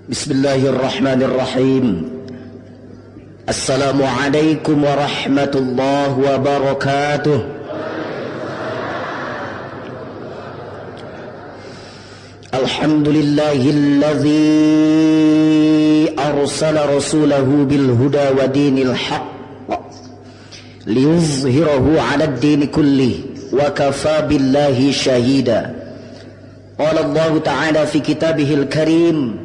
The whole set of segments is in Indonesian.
Bismillahirrahmanirrahim. Assalamualaikum warahmatullahi wabarakatuh. Alhamdulillahilladzi arsala rasulahu bil huda wa dinil haqq liyuzhirahu 'alad dini kullih wa kafa billahi shahida. Qala Allah ta'ala fi kitabihil karim,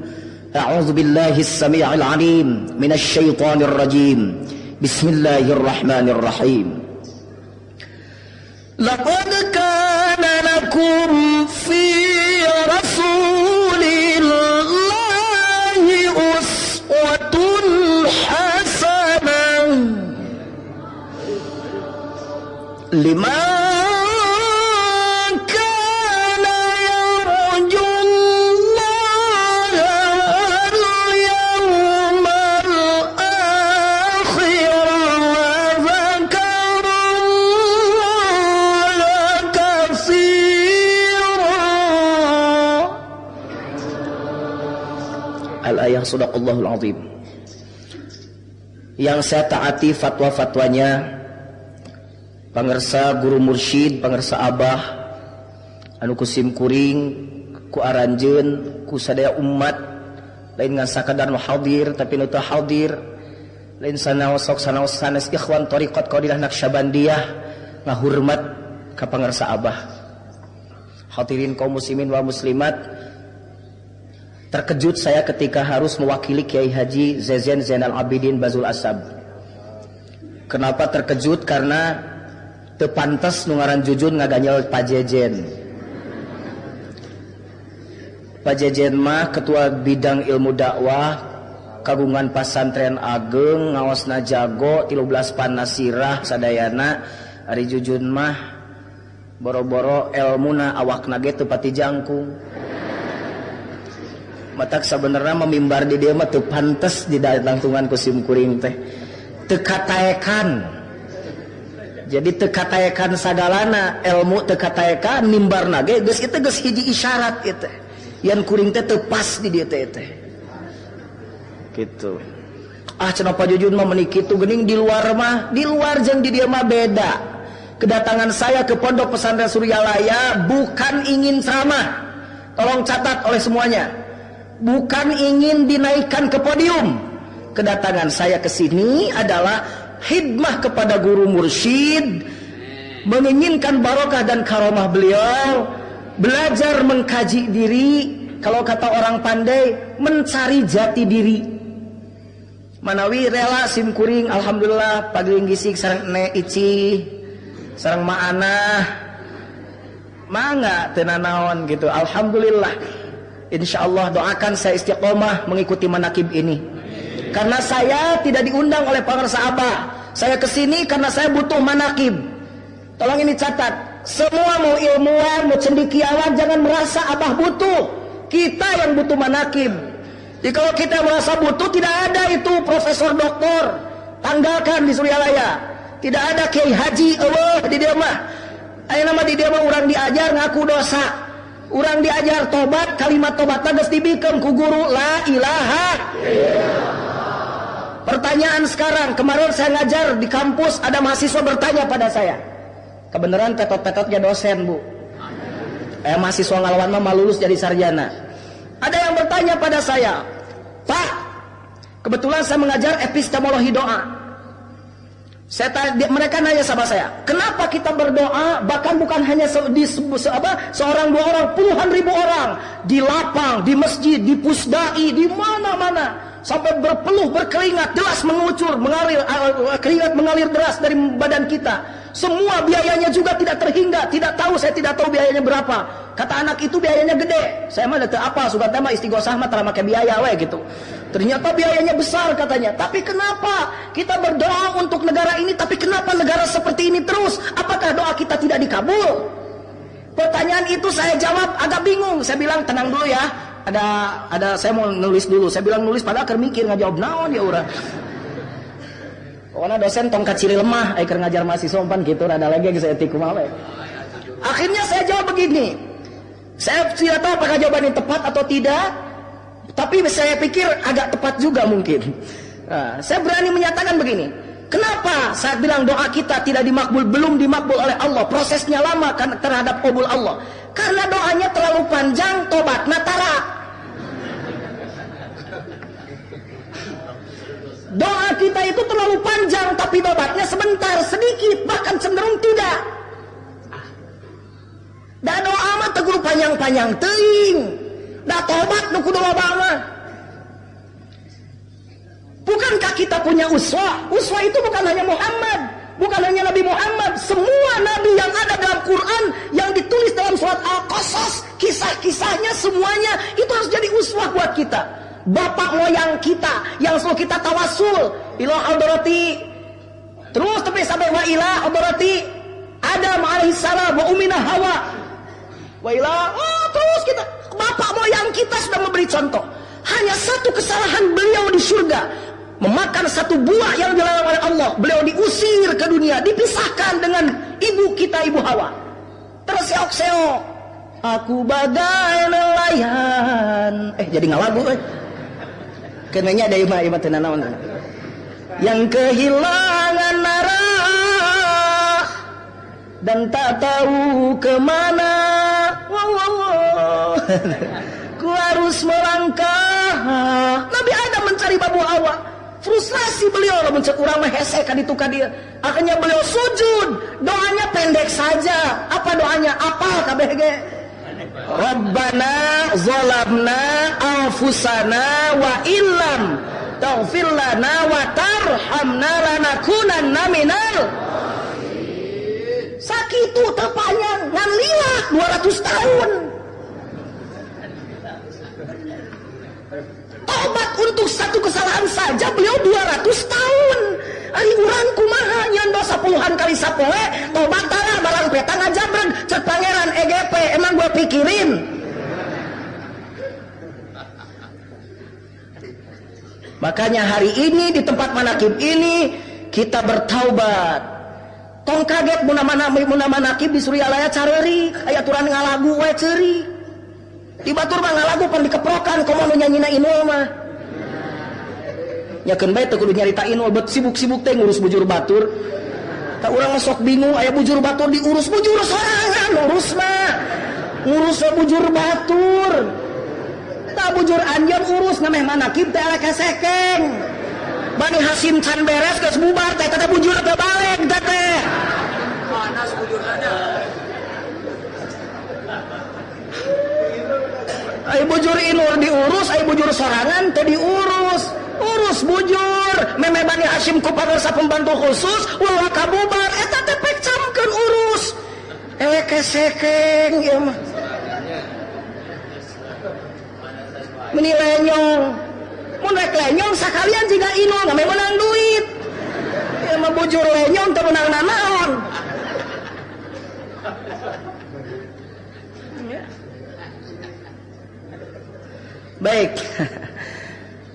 أعوذ بالله السميع العليم من الشيطان الرجيم بسم الله الرحمن الرحيم لقد كان لكم في رسول الله أسوة حسنة لمن Al-ayah Sadaqallahul Azim. Yang saya taati fatwa-fatwanya pangersa guru mursyid, pangersa abah anu kusim kuring ku aranjeun ku sadaya umat, lain ngan sakadar nu hadir tapi nu teu hadir, lain sanaos sok sanaos sanes ikhwan thariqat Qadilah Naqsyabandiyah ngahurmat ka pangersa abah. Hadirin kaum muslimin wa muslimat, terkejut saya ketika harus mewakili Kiai Haji Zezen Zainal Abidin Bazul Asab. Kenapa terkejut? Karena teu pantes nu ngaran Jujun ngaganyel Pak Jejen. Pak Jejen mah ketua bidang ilmu dakwah kagungan pasantren ageng, ngaosna jago 13 panasirah sadayana. Ari Jujun mah boro-boro elmuna awakna ge teu pati jangkung. Matak sabenerna memimbar di dia mah teu pantes didatangtungan ku sim kuring teh. Teu kataekan. Jadi teu kataekan sagalana, ilmu teu kataekan, mimbarna ge geus kitu geus hiji isyarat kitu. Yan kuring teh teu pas di dieu teh. Kitu. Cenah Pak Jujun mah meuni kitu geuning di luar jeung di dieu mah beda. Kedatangan saya ke Pondok Pesantren Suryalaya bukan ingin ceramah. Tolong catat oleh semuanya. Bukan ingin dinaikkan ke podium. Kedatangan saya ke sini adalah khidmah kepada guru mursyid, menginginkan barokah dan karomah beliau, belajar mengkaji diri, kalau kata orang pandai mencari jati diri. Manawi rela sim kuring alhamdulillah pageuing gisik sareng ne ici sareng maanah mangga teu nanaon gitu. Alhamdulillah. Insyaallah doakan saya istiqomah mengikuti manakib ini. Karena saya tidak diundang oleh pangersa abah. Saya kesini karena saya butuh manakib. Tolong ini catat. Semua mau ilmuwan, mau cendekiawan, jangan merasa abah butuh. Kita yang butuh manakib. Jadi kalau kita merasa butuh, tidak ada itu profesor doktor. Tanggalkan di Suryalaya. Tidak ada Kiai Haji Allah di dia mah. Aya nama di dia mah urang diajar ngaku dosa. Urang diajar tobat, kalimat tobatna geus dibikeun ku guru la ilaha illallah. Pertanyaan sekarang, kemarin saya ngajar di kampus, ada mahasiswa bertanya pada saya. Kebenaran tetot-tetotnya dosen, Bu. Mahasiswa ngalawan mah lulus jadi sarjana. Ada yang bertanya pada saya, "Pak, kebetulan saya mengajar epistemologi doa." Mereka nanya sama saya, kenapa kita berdoa bahkan bukan hanya seorang dua orang, puluhan ribu orang di lapang, di masjid, di pusdai, di mana-mana sampai berpeluh berkeringat deras mengucur, mengalir keringat mengalir deras dari badan kita. Semua biayanya juga tidak terhingga, saya tidak tahu biayanya berapa. Kata anak itu biayanya gede. Saya mah teu apa, sugat mah istighosah mah tara make biaya we gitu. Ternyata biayanya besar katanya. Tapi kenapa kita berdoa untuk negara ini, tapi kenapa negara seperti ini terus? Apakah doa kita tidak dikabul? Pertanyaan itu saya jawab agak bingung. Saya bilang tenang dulu ya. Ada saya mau nulis dulu. Saya bilang nulis padahal keur mikir ngajawab naon ya urang. Pokoknya dosen tongkat ciri lemah, keur ngajar mahasiswa umpan gitu, rada lagi saya tiku mawe. Akhirnya saya jawab begini. Saya tidak tahu apakah jawaban ini tepat atau tidak. Tapi saya pikir agak tepat juga mungkin. Nah, saya berani menyatakan begini. Kenapa saya bilang doa kita tidak dimakbul, belum dimakbul oleh Allah? Prosesnya lama kan terhadap qabul Allah. Karena doanya terlalu panjang, tobat natara. Doa kita itu terlalu panjang, tapi tobatnya sebentar, sedikit, bahkan cenderung tidak. Da doa mah tegur panjang-panjang teuing. Da tobat nu kudu loba mah. Bukankah kita punya uswah? Uswah itu bukan hanya Muhammad, bukan hanya Nabi Muhammad. Semua nabi yang ada dalam Quran, yang ditulis dalam surat Al-Qasas, kisah-kisahnya semuanya itu harus jadi uswah buat kita. Bapak moyang kita yang selalu kita tawasul, ila hadrati. Terus tapi sampai wa ila hadrati Adam alaihissalam wa ummina Hawa. Wa ila, terus kita, bapak moyang kita sudah memberi contoh. Hanya satu kesalahan beliau di surga, memakan satu buah yang dilarang oleh Allah. Beliau diusir ke dunia, dipisahkan dengan ibu kita, ibu Hawa. Terseok-seok, aku bagai nelayan. Jadi ngalagu kenanya ada ima tenanawan yang kehilangan arah dan tak tahu kemana. Ku harus melangkah. Nabi Adam mencari babu Hawa. Frustrasi beliau mencek urang mah hese ka ditu ka dia. Akhirnya beliau sujud. Doanya pendek saja. Apa doanya? Apa kabeh ge? Rabbana zalamna anfusana wa illam taghfir lana wa tarhamna lanakunanna minal sakitu terpanjang ngan lila 200 tahun. Tobat untuk satu kesalahan saja beliau 200 tahun. Ari urang kumaha nyan dosa puluhan kali sapoe, tobat tara barang peta ngajabreg cek pangeran EGP, emang gua pikirin. Makanya hari ini di tempat manakib ini kita bertaubat. Tong kaget mun manakib di Suryalaya careurik, aya aturan ngalagu we ceuri. Di batur mah ngalagu pan dikeprokan komo nu nyanyina inul mah. Nyakeun bae teu kudu nyarita inul, bet sibuk-sibuk teh ngurus bujur batur. Tak urang sok bingung aya bujur batur diurus, bujur sorangan urus mah. Ngurus bujur batur. Tak bujur anjeun urus nameh manakib teh elek sekeng. Bani Hasim can beres geus bubar teh teh bujur teh balik teh. Panas bujurna. Ai bujur inul diurus, ai bujur sorangan teh diurus. Urus bujur, meme Bani Hashim ku pamirsa pembantu khusus, ulah kabubar, eta teh pek camkeun urus. Elek sekeng ieu mah. Meni lenyong. Mun rek lenyong sakalian jiga inul ngame menang duit. Ieu mah bujur lenyong teu menang nanaon. Baik.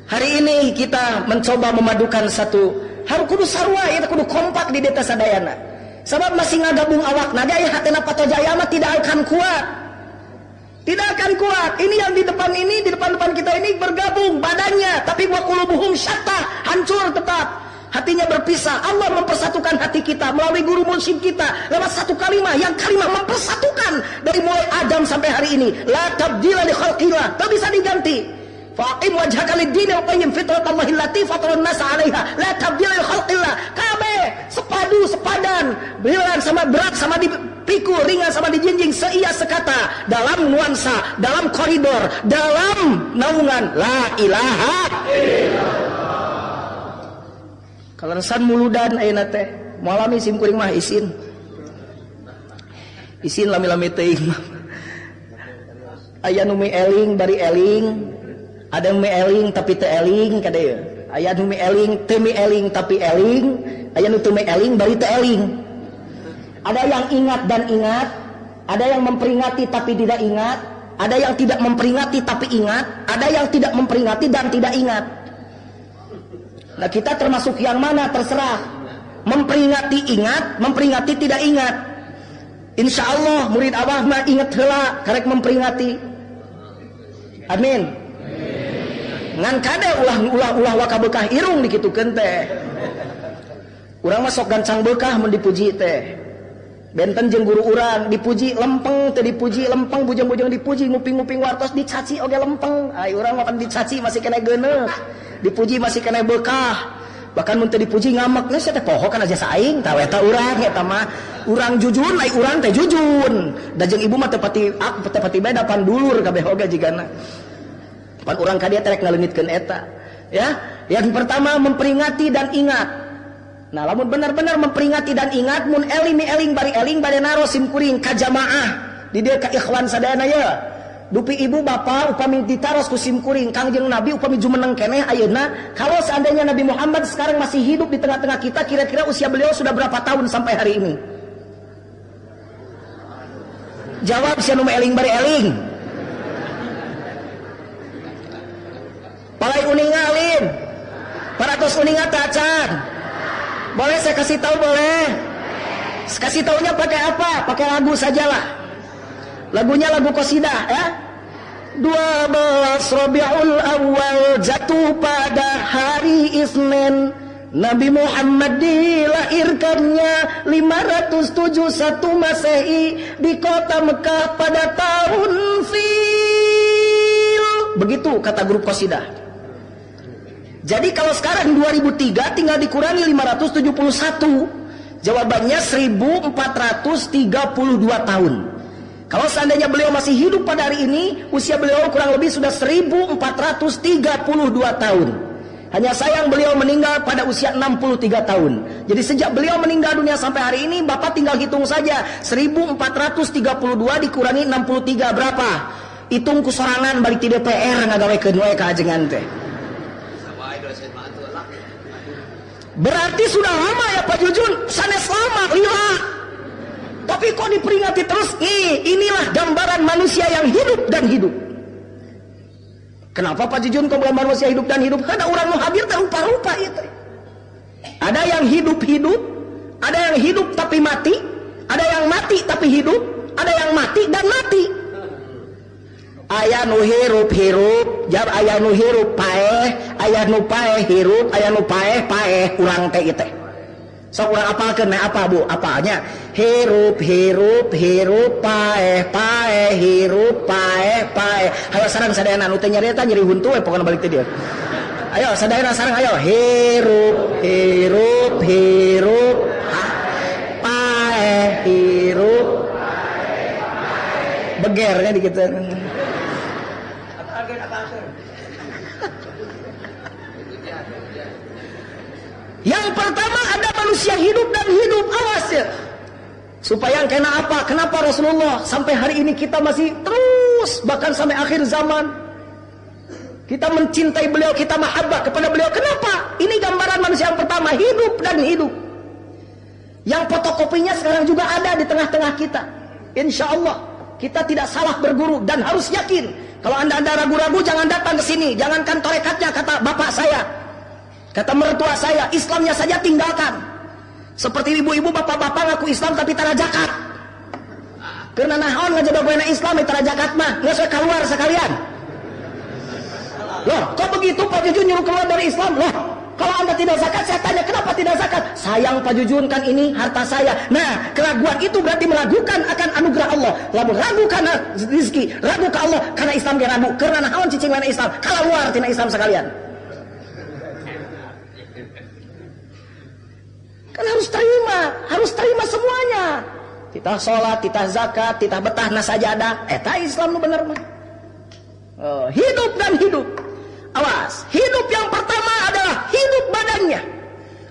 Hari ini kita mencoba memadukan satu harus kudu sarua, itu kudu kompak di deta sadayana. Sebab masih ngagabung awak naga ya hatena patojaya mah tidak akan kuat. Tidak akan kuat. Ini yang di depan kita ini bergabung badannya, tapi wa qulubuhum syatta, hancur tetap. Hatinya berpisah. Allah mempersatukan hati kita melalui guru mursyid kita lewat satu kalimat yang kalimat mempersatukan dari mulai Adam sampai hari ini. La tabdila li khalqillah, tak bisa diganti. Faqim wajhaka lid-din wa qayyim fitratallahi allati fatara an-nasa 'alaiha la tabdila li khalqillah. Kabeh sepadu sepadan, berat sama berat sama dipikul, ringan sama dijinjing seia sekata dalam nuansa, dalam koridor, dalam naungan la ilaha illallah. Kalansan muludan ayeuna teh moal sim kuring mah isin lami-lami teuing mah aya nu mi eling bari eling. Ada yang eling tapi teu eling kadeu. Aya nu eling teu eling tapi eling, aya nu teu eling bari teu eling. Ada yang ingat dan ingat, ada yang memperingati tapi tidak ingat, ada yang tidak memperingati tapi ingat, ada yang tidak memperingati dan tidak ingat. Nah, kita termasuk yang mana terserah. Memperingati ingat, memperingati tidak ingat. Insya Allah murid Abah mah ingat heula karek memperingati. Amin. ngan kade ulah waka bekah irung dikitukeun teh. Urang mah sok gancang bekah mun dipuji teh. Benten jeung guru urang dipuji lempeng teh dipuji lempeng bujang-bujang dipuji nguping-nguping wartos dicaci oge lempeng. Ai urang mah kan dicaci masih kena geuneuh. Dipuji masih kena bekah. Bahkan mun teu dipuji ngamek geus teh poho kan aja saing tah eta urang eta mah urang jujun lain urang teh jujun. Da jeung ibu mah teu pati beda pan dulur kabeh oge jigana. Pan urang ka dieu teh rek ngaleungitkeun eta. Ya, yang pertama memperingati dan ingat. Nah, lamun benar-benar memperingati dan ingat mun eling bari naro simkuring ka jamaah di dieu ka ikhwan sadayana ya. Dupi ibu bapa upami ditaros ku simkuring Kangjeng Nabi upami jumeneng keneh ayeuna, kalau seandainya Nabi Muhammad sekarang masih hidup di tengah-tengah kita, kira-kira usia beliau sudah berapa tahun sampai hari ini? Jawab sia nu eling bari eling. Palai uning ngalin. Paratos uning atacan. Boleh saya kasih tahu boleh? Kasih tahunya pakai apa? Pakai lagu sajalah. Lagunya lagu qasidah ya. 12 Rabiul Awal jatuh pada hari Isnin. Nabi Muhammad dilahirkannya 571 Masehi di kota Mekah pada tahun Fil. Begitu kata grup qasidah. Jadi kalau sekarang 2003 tinggal dikurangi 571. Jawabannya 1432 tahun. Kalau seandainya beliau masih hidup pada hari ini, usia beliau kurang lebih sudah 1432 tahun. Hanya sayang beliau meninggal pada usia 63 tahun. Jadi sejak beliau meninggal dunia sampai hari ini, Bapak tinggal hitung saja 1432 dikurangi 63 berapa? Hitung kusorangan balik di DPR ngagawekeun we ka ajengan teh. Berarti sudah lama ya Pak Jujun, sanes lama lila. Tapi kok diperingati terus? Inilah gambaran manusia yang hidup dan hidup. Kenapa Pak Jujun kok gambar manusia hidup dan hidup? Karena orang mau hadir terlupa-lupa itu. Ada yang hidup-hidup, ada yang hidup tapi mati, ada yang mati tapi hidup, ada yang mati dan mati. Aya nu hirup-hirup, jab aya nu hirup paeh, aya nu paeh hirup, aya nu paeh urang teh teh. Sok urang apalkeun meh apa Bu? Apanya? Hirup paeh hirup paeh. Hayo sareng sadayana nu teh nyarita nyeri huntu we pokona balik teh dieu. Ayo sadayana sareng ayo hirup paeh hirup begernya dikit. Yang pertama ada manusia hidup dan hidup, awas ya. Supaya kena apa? Kenapa Rasulullah sampai hari ini kita masih terus bahkan sampai akhir zaman kita mencintai beliau, kita mahabbah kepada beliau. Kenapa? Ini gambaran manusia yang pertama, hidup dan hidup. Yang fotokopinya sekarang juga ada di tengah-tengah kita. Insya Allah kita tidak salah berguru dan harus yakin. Kalau anda ragu-ragu jangan datang ke sini, jangankan torekatnya kata bapak saya. Kata mertua saya, Islamnya saja tinggalkan. Seperti ibu-ibu, bapak-bapak ngaku Islam tapi tara zakat. Karena naon ngajodogoena Islam tara zakat mah, nggak usah keluar sekalian. Loh, kok begitu Pak Jujun nyuruh keluar dari Islam? Loh, kalau anda tidak zakat, saya tanya kenapa tidak zakat? Sayang Pak Jujun, kan ini harta saya. Nah, keraguan itu berarti meragukan akan anugerah Allah. Lalu ragu karena rezeki, ragu ke Allah karena Islam dia ragu. Karena naon cicing mana Islam? Keluar tina Islam sekalian. Kan harus terima semuanya. Kita sholat, kita zakat, kita betah na sajadah. Eta Islam nu bener mah. Hidup dan hidup. Awas, hidup yang pertama adalah hidup badannya.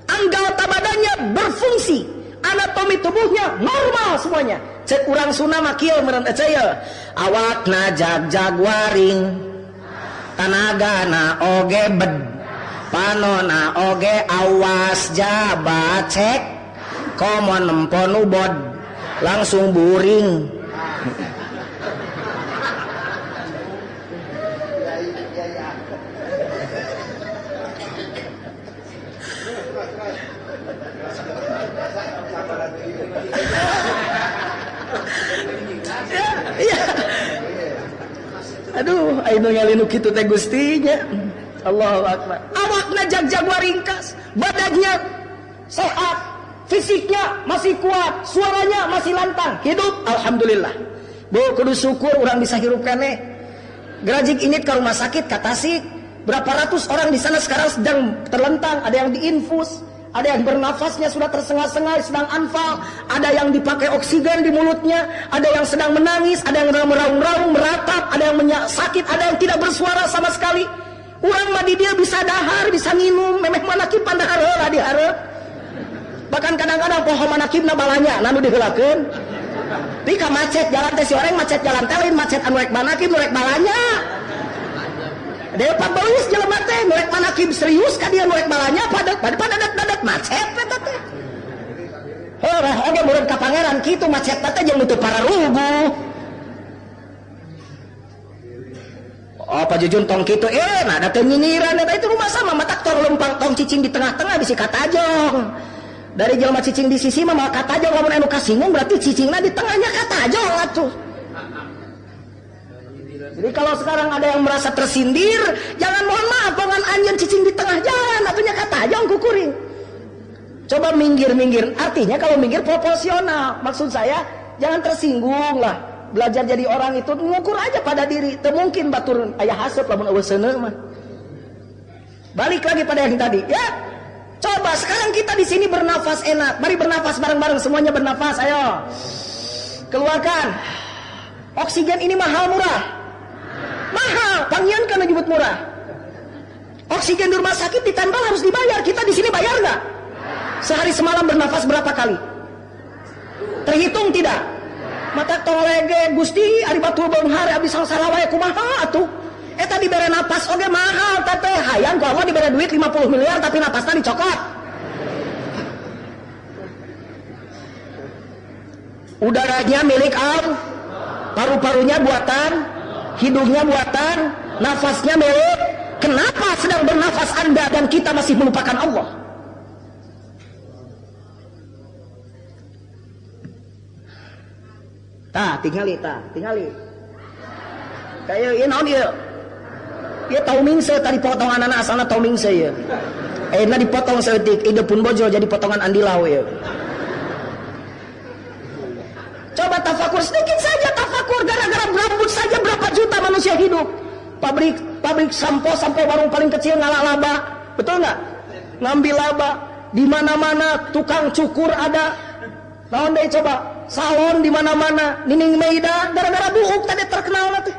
Anggota badannya berfungsi. Anatomi tubuhnya normal semuanya. Cek urang Sunda mah kieu meureun eceu. Awakna jag-jag waring. Tanagana oge bed. Panona oge awas jabat cek komon empon ubod langsung buring. Ya. Aduh, ayeuna ngalinu kitu teh Gustinya. Allahu Akbar. Awakna jag-jaguar ringkas, badannya sehat, fisiknya masih kuat, suaranya masih lantang, hidup alhamdulillah. Bu kudu syukur orang bisa hirup keneh. Gerajik ini ke rumah sakit ka Tasik, berapa ratus orang di sana sekarang sedang terlentang, ada yang diinfus, ada yang bernafasnya sudah tersengal-sengal sedang anfal, ada yang dipakai oksigen di mulutnya, ada yang sedang menangis, ada yang meraung-raung, meratap, ada yang sakit, ada yang tidak bersuara sama sekali. Urang mah di dia bisa dahar, bisa nginum, memeh manakib pandahar heula dihareup. Bahkan kadang-kadang pohon manakibna balanya anu diheulakeun. Di ka macet jalan teh si orang macet jalan teh lain macet anu rek manakib nu rek balanya. Depa beuis jelema teh nu rek manakib serius ka dia nu rek balanya pada dadat macet eta teh. Heurah oge murid ka pangeran kitu macet teh jeung nutup para rugu. Oh pajujun tong kitu nah da teu nyinyiran eta itu rumah sama matak tong lempang tong cicing di tengah-tengah bisi katajong. Dari jelema cicing di sisi mah katajong lamun anu kasinggung berarti cicingna di tengahnya katajong atuh. Jadi kalau sekarang ada yang merasa tersindir, jangan mohon maaf pangan anjeun cicing di tengah jalan atunya katajong kukuring. Coba minggir-minggir. Artinya kalau minggir proporsional. Maksud saya jangan tersinggung lah. Belajar jadi orang itu ngukur aja pada diri. Teu mungkin batur aya haseup lamun eueuh seuneu mah. Balik lagi pada yang tadi, ya. Coba sekarang kita di sini bernafas enak. Mari bernafas bareng-bareng semuanya bernafas. Ayo. Keluarkan. Oksigen ini mahal murah? Mahal. Panggian kan nyebut murah. Oksigen di rumah sakit ditambal harus dibayar. Kita di sini bayar nggak? Sehari semalam bernafas berapa kali? Terhitung tidak? Mata tolege Gusti ari batur beunghar abdi sangsara wae kumaha atuh? Eta dibere napas oge mahal teh hayang ku Allah dibere duit 50 miliar tapi napasna dicokot. Udaranya milik Allah, paru-parunya buatan, hidungnya buatan, nafasnya milik. Kenapa sedang bernafas Anda dan kita masih melupakan Allah? Tingali. Kayak ieu naon ieu? Ieu taumingse tadi potongan anak asalna taumingse ieu. Ayeuna dipotong saeutik, ide pun bojo jadi potongan andilau ieu. Coba tafakur sedikit saja tafakur gara-gara rambut saja berapa juta manusia hidup. Pabrik sampo sampai warung paling kecil ngalak laba. Betul enggak? Ngambil laba di mana-mana, tukang cukur ada. Naon deui coba? Salon di mana-mana, Nining Meida gara-gara buuk tadi terkenal teh.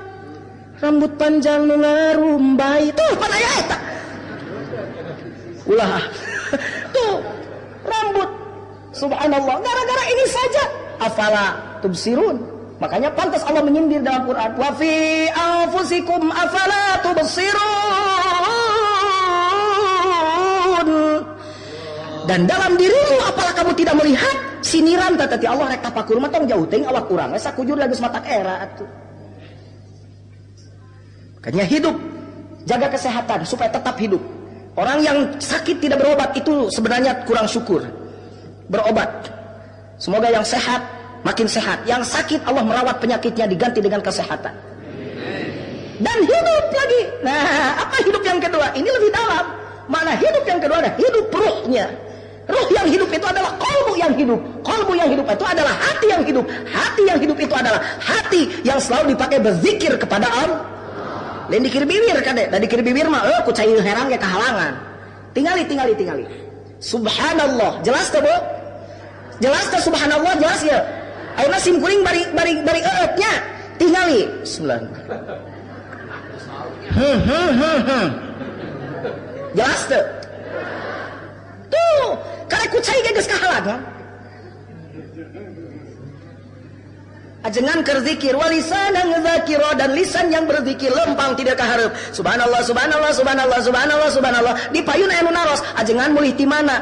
Rambut panjang nu ngarumbai. Tuh pan aya eta. Ulah. Tuh rambut. Subhanallah, gara-gara ini saja. Afala tubsirun. Makanya pantas Allah menyindir dalam Quran. Wa fi anfusikum afala tubsirun. Dan dalam dirimu apalah kamu tidak melihat? Siniran tadi Allah rek tafakur mah tong jauh teuing awak urang we sakujur geus matak era atuh. Makanya hidup, jaga kesehatan supaya tetap hidup. Orang yang sakit tidak berobat itu sebenarnya kurang syukur. Berobat. Semoga yang sehat makin sehat. Yang sakit Allah merawat penyakitnya diganti dengan kesehatan. Dan hidup lagi. Nah, apa hidup yang kedua? Ini lebih dalam. Mana hidup yang kedua ada hidup ruhnya. Ruh yang hidup itu adalah qalbu yang hidup. Qalbu yang hidup itu adalah hati yang hidup. Hati yang hidup itu adalah hati yang selalu dipakai berzikir kepada Allah. Lain dikir bibir kade, da dikir bibir mah ku cai herang ge kahalangan. Tingali. Subhanallah. Jelas teh, Bu? Jelas teh subhanallah jelas ya. Ayeuna sim kuring bari eupnya. Tingali. Bismillah. Jelas teh? Tuh, karek ku cai ge geus kahalangan. Ajengan keur zikir walisanan dzakira dan lisan yang berzikir lempang tidak kahareup. Subhanallah. Dipayun aya nu naros, ajengan mulih ti mana?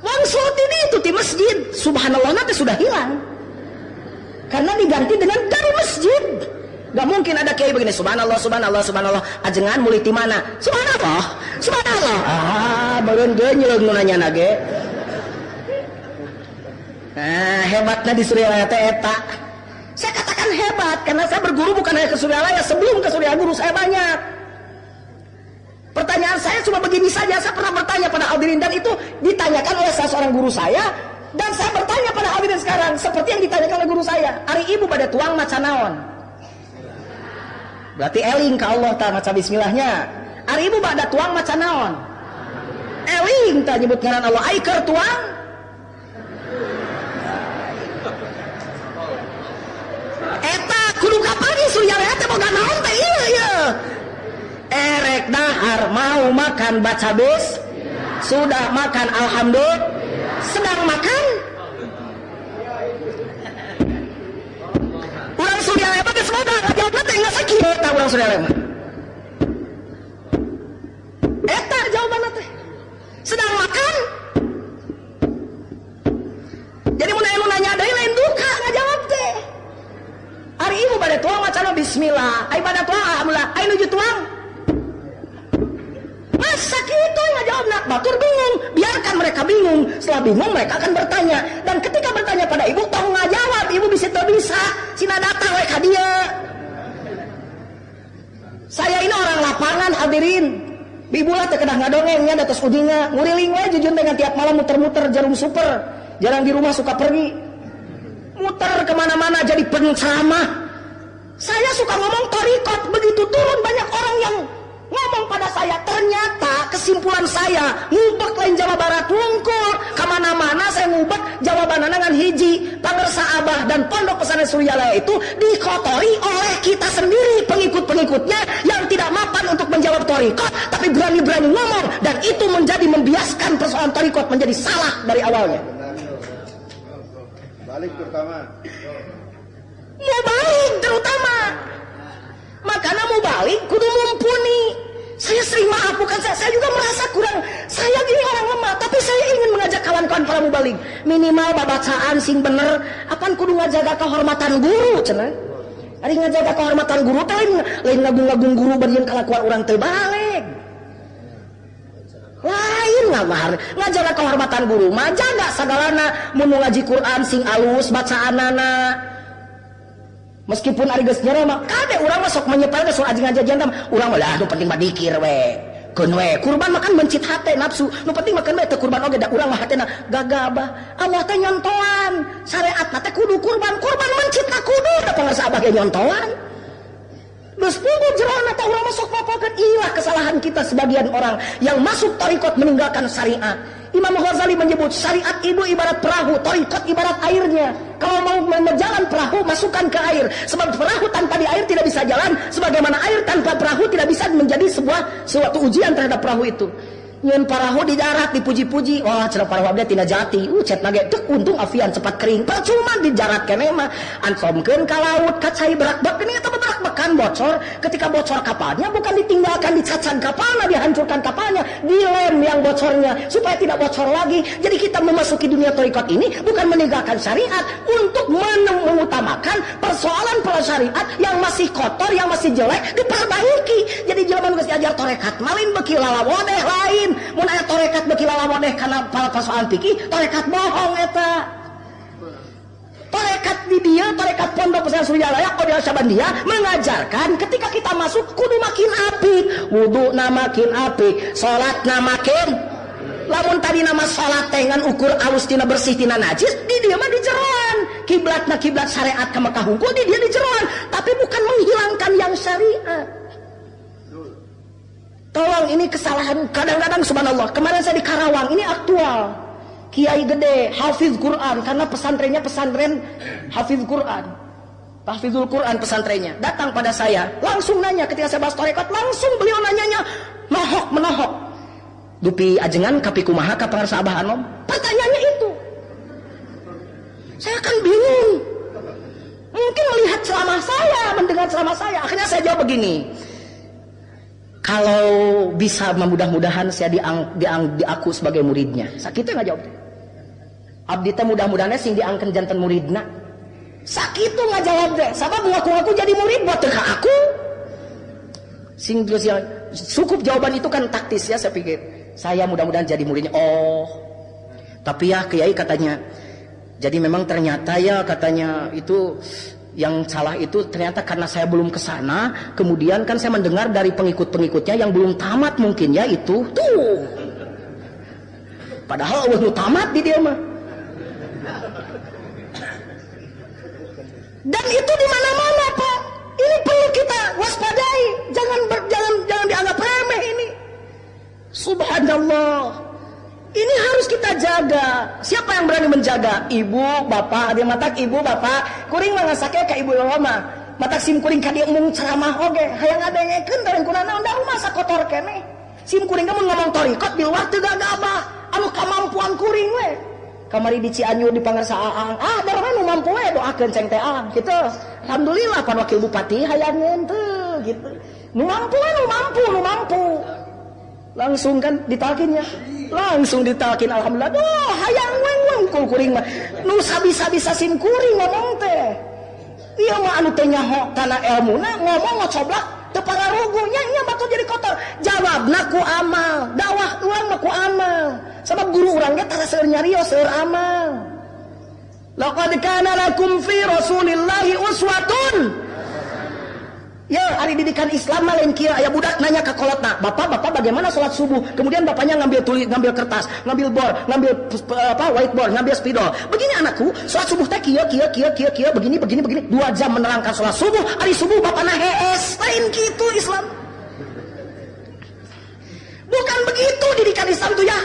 Langsung itu di masjid. Subhanallah nanti sudah hilang. Karena diganti dengan dari masjid. Gak mungkin ada kiai begini subhanallah. Ajengan mulih ti mana? Subhanallah. Beureun geunyeung nu nanya nage. Hebatna di Suryalaya teh eta. Saya katakan hebat karena saya berguru bukan hanya ke Suryalaya, sebelum ke Suryalaya guru saya banyak. Pertanyaan saya cuma begini saja. Saya pernah bertanya pada hadirin dan itu ditanyakan oleh salah seorang guru saya, dan saya bertanya pada hadirin sekarang seperti yang ditanyakan oleh guru saya. Ari ibu pada tuang maca naon? Berarti eling ka Allah ta maca bismillahnya. Ari ibu pada tuang maca naon? Eling ta nyebut ngaran Allah. Ai keur tuang eta kudu kapagi surya teh boga naon teh ieu. Erek dahar mau makan baca bis, sudah makan alhamdulillah, sedang makan urang surya lebat geus moga jawabna teh geus sakieu eta urang surya lebat. Eta jawabanna teh sedang makan. Jadi mun aya nanya deui lain duka ngajawab teh. Ari ibu bade tuang macana bismillah, ai bade tuang alhamdulillah, ai nuju tuang. Masa gitu ngajawabna, batur bingung. Biarkan mereka bingung. Setelah bingung mereka akan bertanya. Dan ketika bertanya pada ibu, tahu ngajawab, ibu bisa bisa. Sina datang we ka dieu. Saya ini orang lapangan hadirin. Ibu lah teh kedah ngadongengnya di atas ujungnya. Nguriling we jujun dengan tiap malam muter-muter jarum super. Jarang di rumah suka pergi. Muter kemana-mana jadi penceramah. Saya suka ngomong torikot. Begitu turun banyak orang yang ngomong pada saya. Ternyata kesimpulan saya ngubek lain Jawa Barat wungkul. Kemana-mana saya ngubek jawaban dengan hiji. Pangersa Abah dan Pondok Pesantren Suryalaya itu dikotori oleh kita sendiri, pengikut-pengikutnya yang tidak mapan untuk menjawab torikot, tapi berani-berani ngomong. Dan itu menjadi membiaskan persoalan torikot menjadi salah dari awalnya. Balik terutama. Mau balik terutama. Makanya mau balik kudu mumpuni. Saya sering maaf, bukan saya juga merasa kurang. Saya gini orang lemah, tapi saya ingin mengajak kawan-kawan para mubalik. Minimal babacaan sing bener. Apaan kudu ngajaga kehormatan guru cenah. Ari ngajaga kehormatan guru teh lain ngagung-ngagung guru barieu kalakuan urang teh balik. Lain ngamahar ngajaga kehormatan guru mah jaga sagalana. Mun ngaji Quran sing alus bacaanana. Meskipun ari geus nyerah mah kade urang mah sok menyepel geus sok ajing-ajajan tam urang mah lah nu penting mah dikir we. Keun we kurban makan mencit hate nafsu. Nu penting makan we teh kurban oge da urang mah hatena gagabah. Allah teh nyontoan. Syariatna teh kudu kurban mencit na kudu da pangarsa Abah ge nyontoan. Geus puguh jerona teh urang mah sok papakeun ilah kesalahan kita sebagian orang yang masuk tarikot meninggalkan syariat. Imam Ghazali menyebut syariat itu ibarat perahu, tarikot ibarat airnya. Kalau mau menjalan perahu, masukkan ke air. Sebab perahu tanpa di air tidak bisa jalan. Sebagaimana air tanpa perahu tidak bisa menjadi suatu ujian terhadap perahu itu. Nyeun perahu di darat dipuji-puji, wah cenah perahu abdi tina jati. Cet nage teu untung afian cepat kering. Percuma di darat keneh mah ansomkeun ka laut ka cai berak-berak ini eta berak-bekan bocor. Ketika bocor kapalnya bukan ditinggalkan dicacan kapalnya, dihancurkan kapalnya, dilem yang bocornya supaya tidak bocor lagi. Jadi kita memasuki dunia tarekat ini bukan meninggalkan syariat untuk mengutamakan persoalan syariat yang masih kotor, yang masih jelek diperbaiki. Jadi jelema geus diajar tarekat malin beki lalawodeh lain. Mun aya tarekat beki lalawodeh kana persoalan fikih, tarekat bohong eta. Tarekat di dia, tarekat Pondok Pesantren Suryalaya Qadil Sabandia mengajarkan ketika kita masuk kudu makin apik, wuduna makin apik, salatna makin. Lamun tadi nama salat teh ngan ukur alus tina bersih tina najis, di dia mah di jeroan. Kiblatna kiblat syariat ka Mekah hungkul, di dia di jeroan, tapi bukan menghilangkan yang syariat. Tolong ini kesalahan kadang-kadang subhanallah. Kemarin saya di Karawang, ini aktual. Kiai gede, hafiz Quran, karena pesantrennya pesantren hafiz Quran. Hafizul Quran pesantrennya. Datang pada saya, langsung nanya ketika saya bahas tarekat, langsung beliau nanyanya menohok. Dupi ajengan kapi kumaha ka pangarsa Abah Anom? Pertanyaannya itu. Saya kan bingung. Mungkin melihat ceramah saya, mendengar ceramah saya. Akhirnya saya jawab begini. Kalau bisa mudah-mudahan saya diaku sebagai muridnya. Sakitu nggak jawab. Abdi teh mudah-mudahan sing diangken janten muridna. Sakitu nggak jawab deh. Sabab ngaku-ngaku jadi murid buat teka aku. Sing terus yang cukup jawaban itu kan taktis ya saya pikir. Saya mudah-mudahan jadi muridnya. Oh. Tapi ya Kiai katanya. Jadi memang ternyata ya katanya itu Yang salah itu ternyata karena saya belum ke sana, kemudian kan saya mendengar dari pengikut-pengikutnya yang belum tamat mungkin ya itu. Tuh. Padahal Allah tamat di dia mah. Dan itu di mana-mana, Pak. Ini perlu kita waspadai. Jangan dianggap remeh ini. Subhanallah. Ini harus kita jaga. Siapa yang berani menjaga? Ibu, bapak. Dia matak ibu, bapak. Kuring mangasake ka ibu lama. Matak sim kuring ka dia umum ceramah oge. Hayang adengekeun tareng kunana unda masa kotor kene. Sim kuring mun ngomong torikot di luar teu gagabah. Anu kamampuan kuring we. Kamari di Cianjur di Pangarsa Aang. Darana nu mampu we doakeun ceng teh Aang. Kitu. Alhamdulillah pan wakil bupati hayangeun teu gitu. Nu mampu. Langsung kan ditalkinnya. Langsung ditalkin alhamdulillah. Duh, hayang weng kuring mah. Nu sabisa-bisa sim kuring ngomong teh. Ieu mah anu teh nyaho kana elmuna ngomong ngocoblak teu pangarugu nya batu jadi kotor. Jawabna ku amal, dakwah urang mah ku amal. Sabab guru urang ge tara seueur nyarios seueur amal. Laqad kana lakum fi Rasulillahi uswatun. Ya, hari didikan Islam mah lain kieu aya budak nanya ka kolotna, "Bapak bagaimana sholat subuh?" Kemudian bapaknya ngambil kertas, ngambil bor, ngambil whiteboard, ngambil spidol. "Begini anakku, sholat subuh teh kieu begini. 2 jam menerangkan sholat subuh. Hari subuh bapakna hees." Lain kitu Islam. Bukan begitu didikan Islam tuh ya.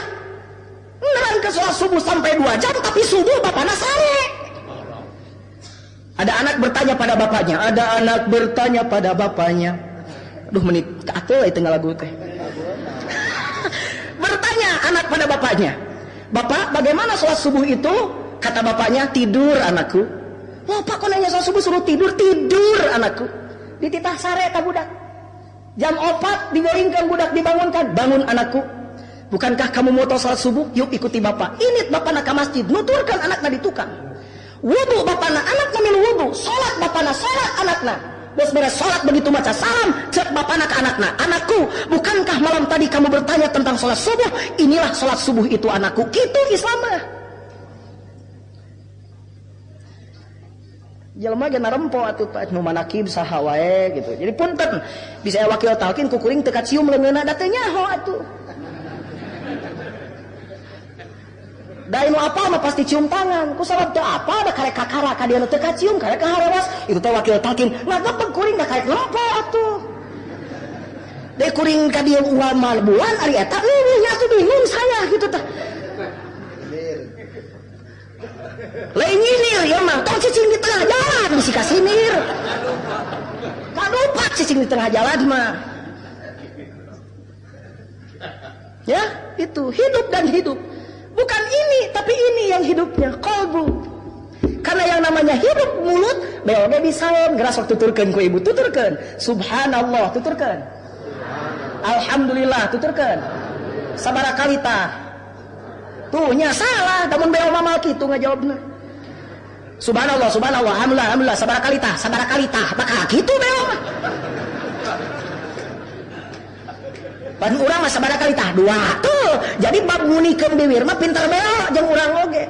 Menerangkan sholat subuh sampai 2 jam tapi subuh bapakna sare. Ada anak bertanya pada bapaknya. Aduh menit atuh itu lagu teh. Bertanya anak pada bapaknya, "Bapak, bagaimana sholat subuh itu?" Kata bapaknya, "Tidur anakku." "Loh, Pak, kok nanya sholat subuh suruh tidur?" "Tidur anakku." Dititah sare ka budak. Jam 4 digoringkan budak dibangunkan. "Bangun anakku. Bukankah kamu mau tahu sholat subuh? Yuk ikuti bapak." Ini bapakna ka masjid, nuturkan anakna di tukang. Wudu bapakna, anak ngambil wudu. Sholat bapakna, sholat anakna. Terus beres sholat begitu baca salam, cek bapakna ke anakna, "Anakku, bukankah malam tadi kamu bertanya tentang sholat subuh? Inilah sholat subuh itu anakku." Gitu Islam mah. Jelema ge narempo atuh Pak nu manakib saha wae gitu. Jadi punten bisa wakil talkin ku kuring teu kacium leungeunna da teh nyaho atuh. Da inu apa mah pasti cium tangan. Ku sabab teu apa da karek kakara ka dieu teu kacium karek kaharewas. Itu teh wakil talkin. Ngagepeg kuring da karek lempo atuh. Deui kuring ka dieu ual malbuan ari eta nya atuh bingung saya gitu teh. Lain nyinir ya mah, tong cicing di tengah jalan bisi ka sinir. Kadupat cicing di tengah jalan mah. Ya, itu hidup dan hidup. Bukan ini, tapi ini yang hidupnya, qalbu. Karena yang namanya hidup mulut, beoge bisa geras waktu tuturkeun ku ibu, tuturkeun. Subhanallah, tuturkeun. Alhamdulillah, tuturkeun. Sabarakalli tah. Tuh nya salah, damun beo mamal kitu ngajawabna. Subhanallah, alhamdulillah, sabarakalli tah, maka kitu beo mah. Pan urang mah sabaraha kali tah 2 tuh. Jadi bab ngunikeun bibir mah pintar beo jeung urang oge.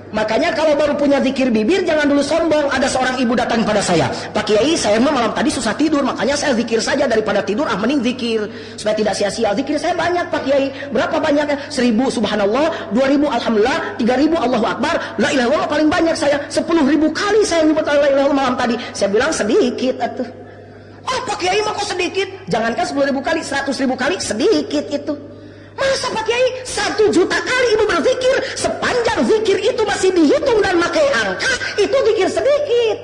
Makanya kalau baru punya zikir bibir jangan dulu sombong. Ada seorang ibu datang pada saya, "Pak Kiai, saya mah malam tadi susah tidur, makanya saya zikir saja daripada tidur, mending zikir supaya tidak sia-sia. Zikir saya banyak Pak Kiai." "Berapa banyaknya?" 1000 subhanallah, 2000 alhamdulillah, 3000 Allahu akbar, la ilaha illallah paling banyak saya 10.000 kali saya nyebut la ilaha illallah malam tadi. Saya bilang sedikit atuh. "Oh Pak Kiai mah kok sedikit?" Jangankan 10.000 kali, 100.000 kali sedikit itu. Masa Pak Kiai 1 juta kali ibu berzikir, sepanjang zikir itu masih dihitung dan pakai angka, itu zikir sedikit.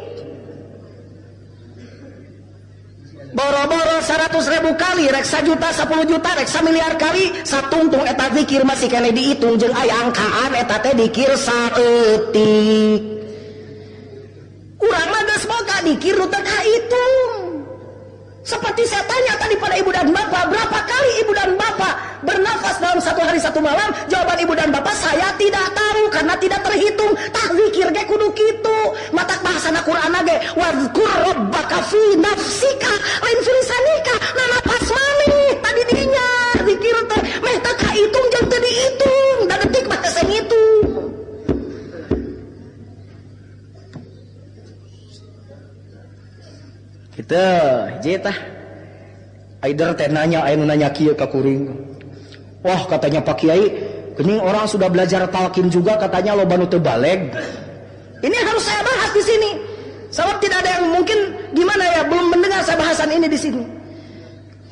Boro-boro 100.000 kali, rek 1 juta, 10 juta, rek 1 miliar kali, satungtung eta zikir masih kene dihitung jeung aya angkaan eta teh dikir saeutik. Urang mah geus boga dikir nu teu kahitung. Seperti saya tanya tadi pada ibu dan bapak, berapa kali ibu dan bapak bernafas dalam 1 hari 1 malam? Jawaban ibu dan bapak, saya tidak tahu karena tidak terhitung. Tak zikir ge kudu kitu. Matak bahasana Qur'an ge, wazkur rabbaka fi nafsika lain fi lisanika. Nah napas maneh tadi dinya zikir teh meh teu kahitung jeung teu dihitung. Da detik mah teh ngitung. Gitu, jitah. Aider teh nanya, aya nu nanya kieu ka kuring. Wah, katanya Pak Kiai, gening orang sudah belajar talqin juga katanya loba nu teu baleg. Ini harus saya bahas di sini. Sebab tidak ada yang mungkin gimana ya belum mendengar saya bahasan ini di sini.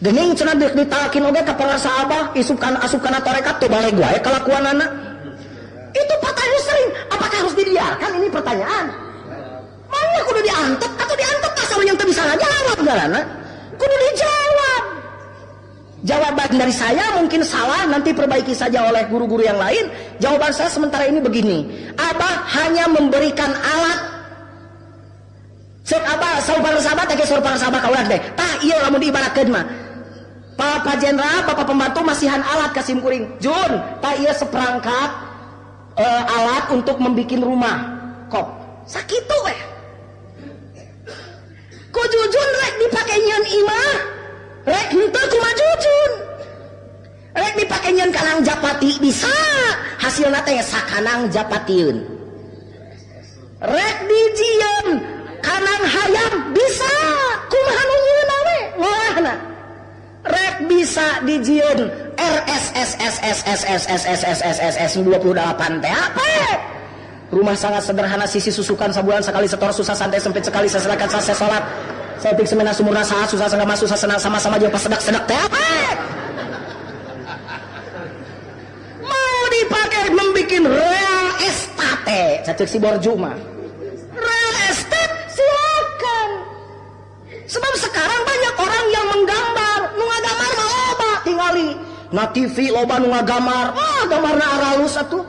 Gening cenah ditalqin oge ka para sahabat, asukan tarekat teu baleg wae kalakuanana. Itu pertanyaan sering, apakah harus dibiarkan? Ini pertanyaan. Mana kudu diantep atau diantep asal yang teu bisa ngajawab galana? Kudu dijawab. Jawaban dari saya mungkin salah, nanti perbaiki saja oleh guru-guru yang lain. Jawaban saya sementara ini begini, Abah hanya memberikan alat. Cek Abah sahabat ya sahabat kaulah deh. Tah iya lamun diibaratkeun mah. Pak Jenderal, Bapak pembantu masihan alat ka simkuring. Jun, tah iya seperangkat alat untuk membuat rumah. Kok sakitu weh. Ku Jujun rek dipake nyeun imah. Rek henteu kumaha Jujun. Rek dipake nyeun kanang japati bisa. Hasilna teh sakanang japatieun. Rek dijieun kanang hayam bisa. Kumaha nu nyieunna we? Ngolahna. Rek bisa dijieun RSSSSSSSSSSSS 28 teh apa? Rumah sangat sederhana, sisi susukan sabulan sekali setor, susah santai sempit sekali seselakan sase salat. Saya tik semena sumurna saat susah sama susah senang sama-sama jeung pas sedak-sedak teh apa? Mau dipakai membikin real estate, cacik si borju mah. Real estate silakan. Sebab sekarang banyak orang yang menggambar, nu ngagamar mah loba tingali. Na TV loba nu ngagamar, gamarna aralus atuh.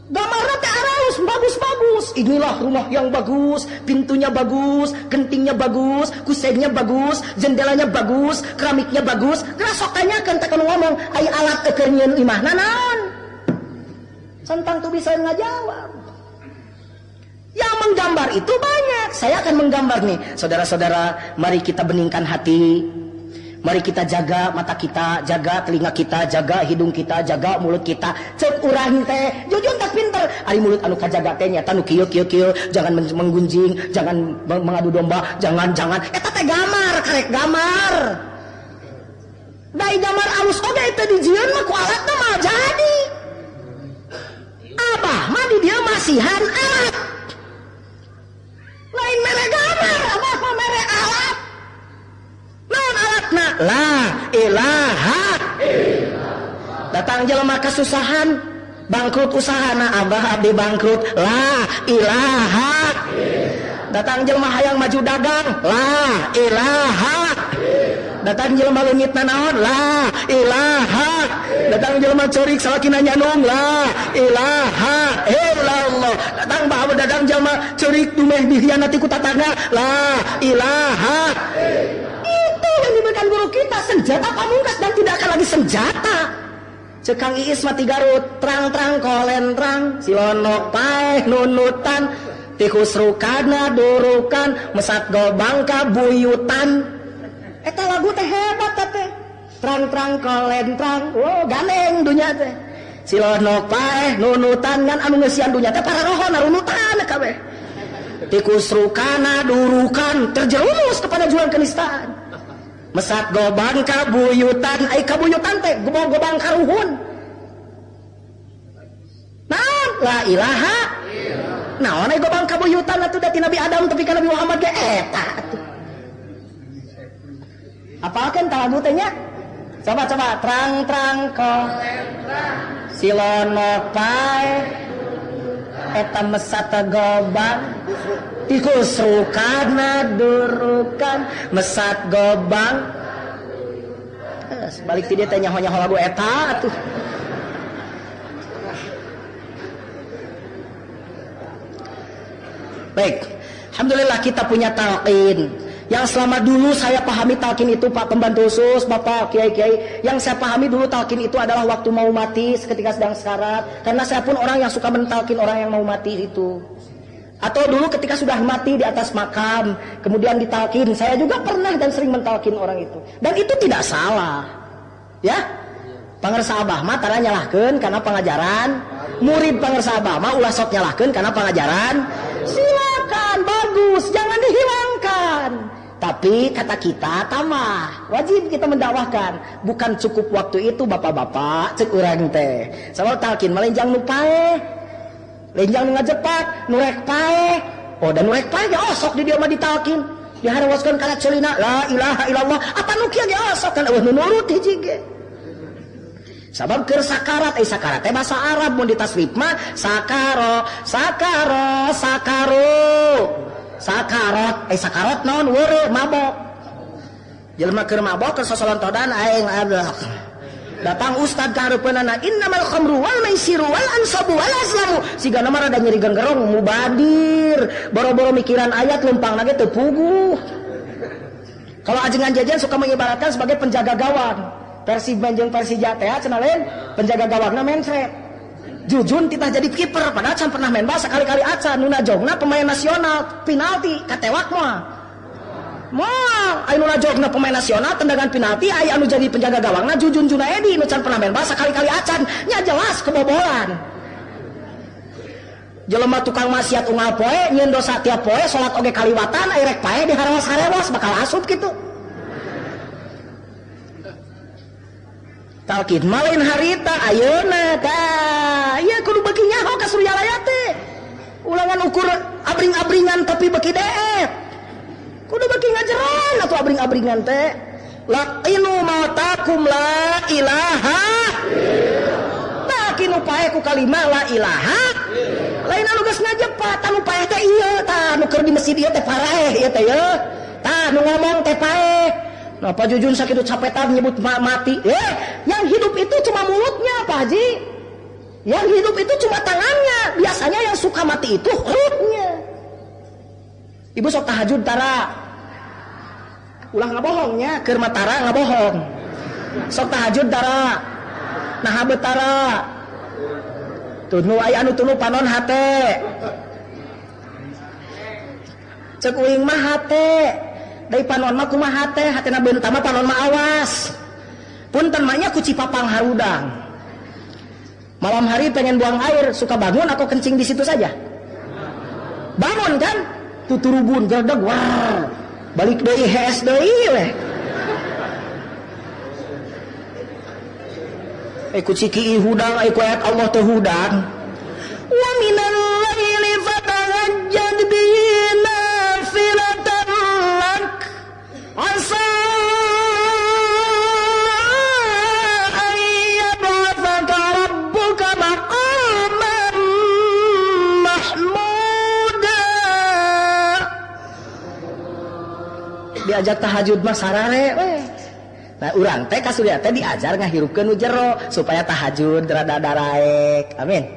Gamarna teh aralus bagus-bagus. Inilah rumah yang bagus, pintunya bagus, gentingnya bagus, kusennya bagus, jendelanya bagus, keramiknya bagus. Geus sok tanyakeun teh kana ngomong, ai alat keur nyieun imahna naon? Centang tuh bisa ngajawab. Yang menggambar itu banyak. Saya akan menggambar nih, saudara-saudara. Mari kita beningkan hati. Mari kita jaga mata kita, jaga telinga kita, jaga hidung kita, jaga mulut kita. Cek urang teh, Jujun tak pinter. Ari mulut anu kajaga teh nyata nu kieu, jangan menggunjing, jangan mengadu domba, jangan. Eta teh gamar, karek gamar. Dai gamar alus oge teh dijieun mah ku alatna mah jadi. Abah mah di dieu masihan alat. Lain mere gamar, abah mah mere alat. Naon alatna? La ilaha illallah. Datang jelema kesusahan, bangkrut usahana, abah abdi bangkrut. La ilaha illallah. Datang jelema hayang maju dagang, la ilaha illallah. Datang jelema leungitna naon? La ilaha. Datang jelema corik salakina nyanung, la ilaha illallah. Datang bahawa dadang jelema corik dumeh dihianati ku tatangga, la ilaha illallah. Itu yang diberikan guru kita, senjata pamungkas dan tidak akan lagi senjata. Cekang Iis mati Garut, terang-terang kolentrang, silonok paeh nunutan, tikus rukana durukan, mesat gobangka buyutan. Eta lagu teh hebat teh. Terang-terang kolentrang, ganeng dunya teh. Silonok paeh nunutan ngan anu ngeusian dunya teh para rohona runutan kabeh. Tikus rukana durukan terjerumus kepada jualan kenistaan. Mesat gobang kabuyutan, ai kabuyutan teh gobang karuhun. Naon? La ilaha. Naon ai gobang kabuyutan atuh da ti Nabi Adam tapi ka Nabi Muhammad ge eta atuh. Apalkeun ta lagu teh nya? Coba terang-terang silonok pae eta mesat gobang tikus rukana durukan mesat gobang. Balik ti dieu teh nyaho-nyaho lagu eta atuh. Baik, alhamdulillah kita punya talqin. Yang selama dulu saya pahami talqin itu Pak Pembantu Khusus, Bapak Kiai-Kiai, yang saya pahami dulu talqin itu adalah waktu mau mati ketika sedang sekarat. Karena saya pun orang yang suka mentalqin orang yang mau mati itu. Atau dulu ketika sudah mati di atas makam, kemudian ditalqin. Saya juga pernah dan sering mentalqin orang itu. Dan itu tidak salah. Ya? Pangarsa Abah mah tara nyalahkeun karena pengajaran. Murid pangarsa Abah mah ulah sok nyalahkeun karena pengajaran. Silakan, bagus, jangan dihilangkan. Tapi kata kita tamah, wajib kita mendakwahkan. Bukan cukup waktu itu bapak-bapak cek urang teh. Sabab talkin malenjang nu pae. Lenjang nu ngajepak, nu rek pae. Oh dan nu rek pae ge osok di dieu mah ditalkin. Diharewaskeun kana ceulina la ilaha illallah. Apa nu kieu ge osok kan eueuh nu nurut hiji ge. Sabab keur sakarat, sakarat teh bahasa Arab mun ditasrif mah sakaro, sakaro, sakaro. Sakarat, sakarat naon weureu mabok. Jelema keur mabok keur sosolontodan aing ada. Datang ustad ka hareupeunana, innamal khamru wal maisiru wal ansabu wal azlamu. Sigana mah rada nyeri genggerong mubadir. Boro-boro mikiran ayat lempang lagi teu puguh. Kalau ajengan jajan suka mengibaratkan sebagai penjaga gawang. Persib jeung Persija teh cenah lain penjaga gawangna mensret. Jujun titah jadi kiper padahal can pernah main bal sekali-kali acan nu najogna pemain nasional penalti katewak mah anu najogna pemain nasional tendangan penalti aya anu jadi penjaga gawangna Jujun Junaedi nu can pernah main bal sekali-kali acan nya jelas kebobolan. Jelema tukang maksiat unggal poe nyieun dosa tiap poe salat oge kaliwatan aya rek pae diharewas-harewas bakal asup kitu. Talkin malain harita ayeuna tah ieu kudu beuki nyaho ka Suryalaya teh ulangan ukur abring-abringan tapi beuki deet kudu beuki ngajeron atuh abring-abringan teh laqinu mautakum la ilaha talkin upae ku kalimah la ilaha lain anu geus ngajepat anu paeh teh ieu tah nu keur di masjid ieu teh paraeh ieu teh ye tah nu ngomong teh paeh. Nah, Pak Jujun sakitu capetan nyebut mati. Yang hidup itu cuma mulutnya, Pak Haji. Yang hidup itu cuma tangannya. Biasanya yang suka mati itu perutnya. Ibu sok tahajud tara. Ulah ngabohongnya, keur matara ngabohong. Sok tahajud tara. Nah betara. Tuh nu aya anu tunu panon hate. Cek uing mah hate. Dari panon mah kumaha teh hatena beunta mah panon mah awas. Punten mahnya ku Cipapang harudang. Malam hari pengen buang air, suka bangun atau kencing di situ saja? Bangun kan? Tuturubun gerdeg war. Balik deui hees deui we. Ku ciki hudang ku ayat Allah teh hudang. Wa minal laili fatahajjad bihi nafilatan asa ayyab'atsaka rabbuka maqaman mahmuda. Diajak tahajud mah sarare we. Nah urang teh ka Surya teh diajar ngahirupkeun nu jero supaya tahajud rada daraek. Amin.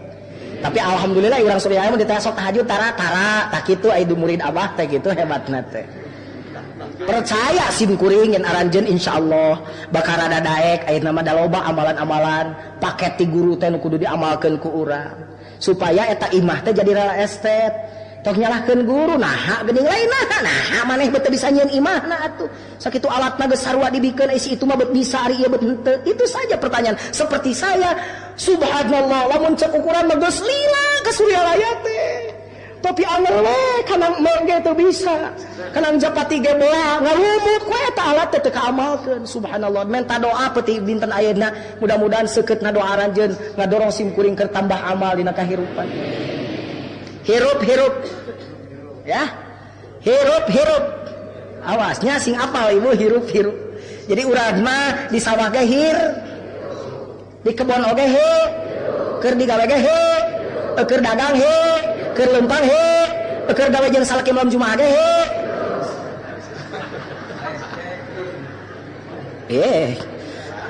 Tapi alhamdulillah urang Surya mah ditanya sok tahajud tara tak kitu aya murid Abah teh kitu hebatna teh. Percaya sim kuring yang aranjeun insyaallah bakal rada daek ayeuna mah da loba amalan-amalan paket ti guru teh nu kudu diamalkeun ku urang supaya eta imah teh jadi rada estet tok nyalahkeun guru naha geuning lainna naha maneh beuteung bisa nyieun imahna atuh sakitu alatna geus sarua dibikeun isi itu mah beut bisa ari ieu beut henteu. Itu saja pertanyaan seperti saya subhanallah lamun cek ukuran mah geus lila ka Suryalaya teh tapi angel we kanang mangge teu bisa kanang japati ge boa ngalumuk we eta alat teh teu kaamalkeun. Subhanallah minta doa peuting dinten ayeuna mudah-mudahan seukeutna doa aranjeun ngadorong sim kuring keur tambah amal dina kahirupan. Hirup ya hirup awasnya sing apal ibu hirup jadi urang mah di sawah ge hir di kebon oge he keur digawe ge he keur dagang he keur lempang he keur gawe jeung salaki malam Jumaah ge he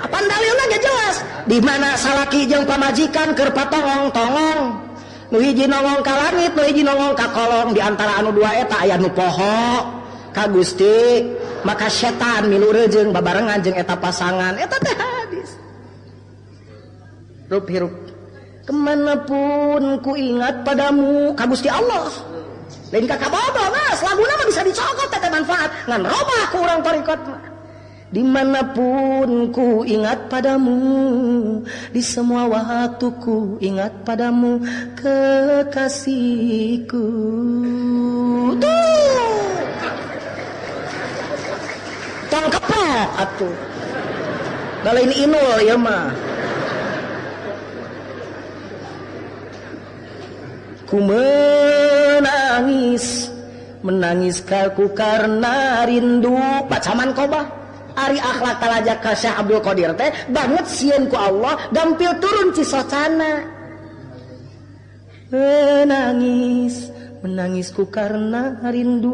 apa dalilna ge jelas di mana salaki jeung pamajikan keur patongong-tongong nu hiji nongong ka langit nu hiji nongong ka kolong di antara anu dua eta aya nu poho ka Gusti maka setan milu reujeng babarengan jeung eta pasangan eta teh hadis. Hirup kemanapun ku ingat padamu ka Gusti Allah lain ka kabodo geus laguna mah bisa dicokot teh manfaat ngan robah ku urang tarekat mah. Dimanapun ku ingat padamu, di semua waktu ku ingat padamu, kekasihku. Tuh. atuh. Da lain inul ya mah. Ku menangis kalku karena rindu. Baca mankobah ari akhlak talaja ka Syekh Abdul Qadir teh banget sieun ku Allah gampil turun cisocana. Menangisku karena rindu.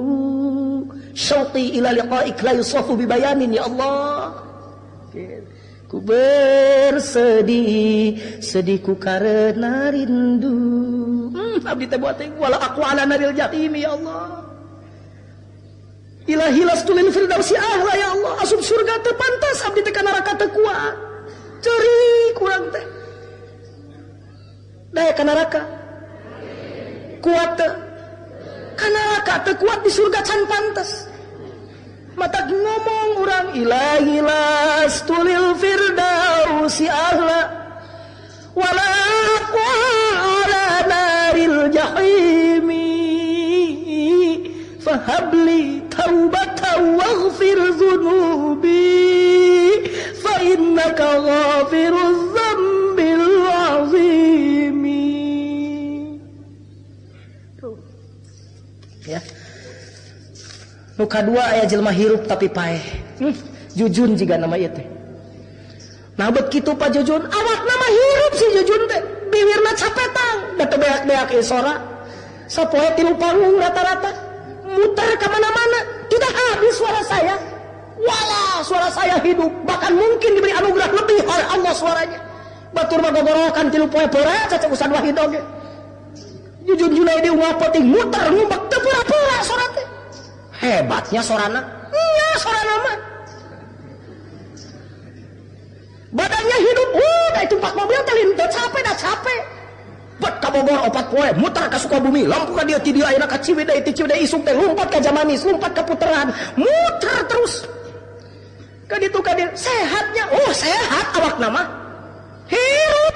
Syauqi ila liqa'ik la yusafu bibayanin ya Allah. Ku sedihku karena rindu. Abdi teh buat wala aku ala naril jahim ya Allah. Ilahi lastu lil firdausi ahla ya Allah. Asup surga teu pantas abdi teh ka neraka teu kuat. Ceri kurang teh. Daya ka neraka kuat teu. Ka neraka teu kuat di surga can pantas. Mata ngomong urang ilahi lastu lil firdausi ahla. Wala qala naril jahimi fahabli taubatan waghfir dhunubi fa innaka ghafiruz dzambil azimi. Ya. Nu kadua aya jelema hirup tapi paeh. Jujun jiga nama ieu teh. Nah begitu Pak Jujun, awak nama hirup si Jujun teh, bibirna capetang, da teu beak-beak ieu sora. Sapoe 3 panggung rata-rata, muter ke mana-mana, tidak habis suara saya. Walah, suara saya hidup, bahkan mungkin diberi anugerah lebih oleh Allah suaranya. Batur magogorokan 3 poe pore, cacak Ustaz Wahid oge. Jujun Junaidi ungah penting muter ngumbek teu pura-pura suara teh. Hebatnya sorana. Nya sorana mah. Badannya hidup, dah itu 4 mobil telin, dah capek. Bet ka Bogor 4 poe, muter ka Sukabumi, lampu ka dieu ti dieu ayeuna ka Ciwidey, ti Ciwidey isuk teh lompat ka Jamanis, lompat ka Puteran, muter terus. Ka ditu ka dieu, sehatnya, sehat awak nama. Hirup.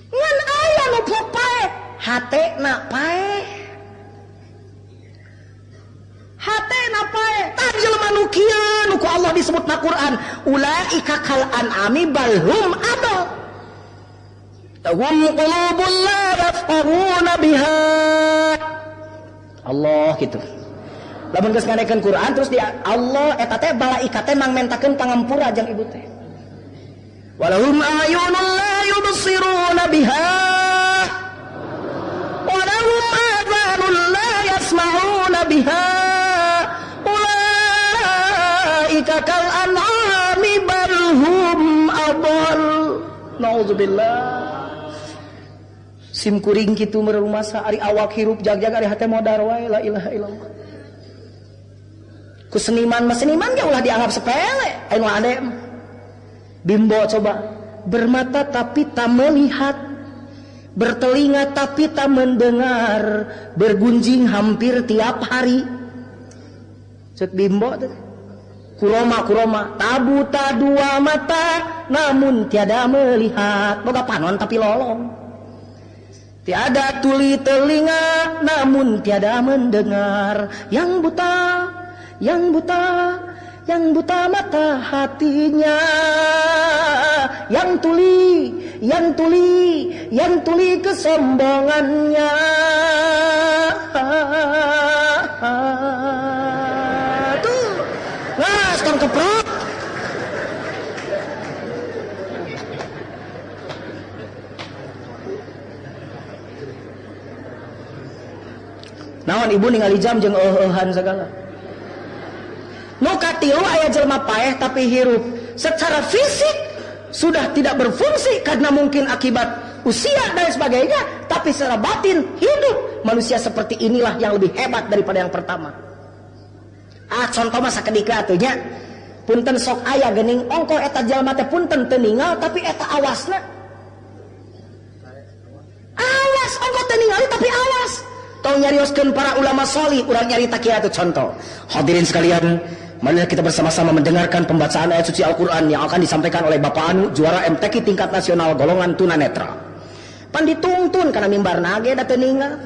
Ngan aya nu pae, hatena pae. Hatena pae, tah jelema nu kieu nu ku Allah disebut na Quran, ulaika kal an'ami bal hum adall. Hum qulubun la yafqahuna biha. Allah gitu. Lamun geus nganekeun Quran terus dia Allah eta teh malaikat teh mang mentakeun pangampura jeung ibu teh. Walahum ayunun la yubsiruna biha. Walahum adhanun la yasma'una biha. Kal an'ami bal hum adall. Nauzubillah. Sim kuring kitu merumasa ari awak hirup jag-jag ari hate modar wae la ilaha illallah. Ku seniman mah seniman ge ulah dianggap sepele. Anu ade bimbo coba bermata tapi tak melihat, bertelinga tapi tak mendengar, bergunjing hampir tiap hari. Cek bimbo tuh. Kuroma tabuta 2 mata namun tiada melihat, boga panon tapi lolong. Tiada tuli telinga namun tiada mendengar, yang buta mata hatinya, yang tuli kesombongannya. Kan keprok. Naon ibu ningali jam jeung eueuhan segala. Nu katilu aya jelema paeh tapi hirup. Secara fisik sudah tidak berfungsi karena mungkin akibat usia dan sebagainya, tapi secara batin hidup. Manusia seperti inilah yang lebih hebat daripada yang pertama. Contoh mah sakeudika atuh nya. Punten sok aya geuning ongko eta jalma teh punten teu ningal tapi eta awasna. Awas ongko teu ningali tapi awas. Tong nyarioskeun para ulama sholih, urang nyarita kieu atuh contoh. Hadirin sekalian, marilah kita bersama-sama mendengarkan pembacaan ayat suci Al-Qur'an yang akan disampaikan oleh Bapak Anu, juara MTQ tingkat nasional golongan tunanetra. Pan dituntun kana mimbarna ge da teu ningal.